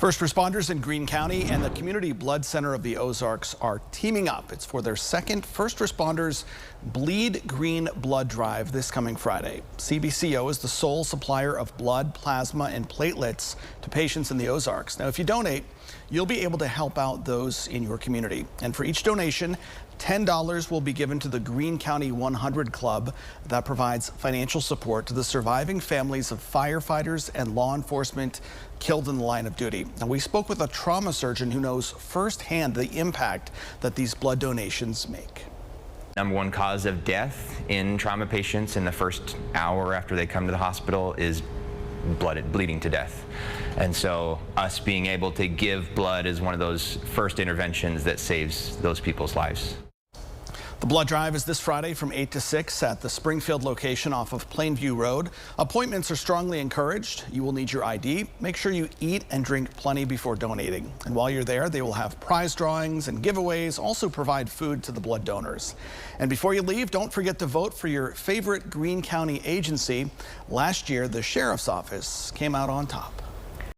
First responders in Greene County and the Community Blood Center of the Ozarks are teaming up. It's for their second First Responders Bleed Greene blood drive this coming Friday. CBCO is the sole supplier of blood, plasma, and platelets to patients in the Ozarks. Now, if you donate, you'll be able to help out those in your community. And for each donation, $10 will be given to the Greene County 100 Club that provides financial support to the surviving families of firefighters and law enforcement killed in the line of duty. And we spoke with a trauma surgeon who knows firsthand the impact that these blood donations make. Number one cause of death in trauma patients in the first hour after they come to the hospital is bleeding to death. And so us being able to give blood is one of those first interventions that saves those people's lives. The blood drive is this Friday from 8 to 6 at the Springfield location off of Plainview Road. Appointments are strongly encouraged. You will need your ID. Make sure you eat and drink plenty before donating. And while you're there, they will have prize drawings and giveaways, also provide food to the blood donors. And before you leave, don't forget to vote for your favorite Greene County agency. Last year, the Sheriff's Office came out on top.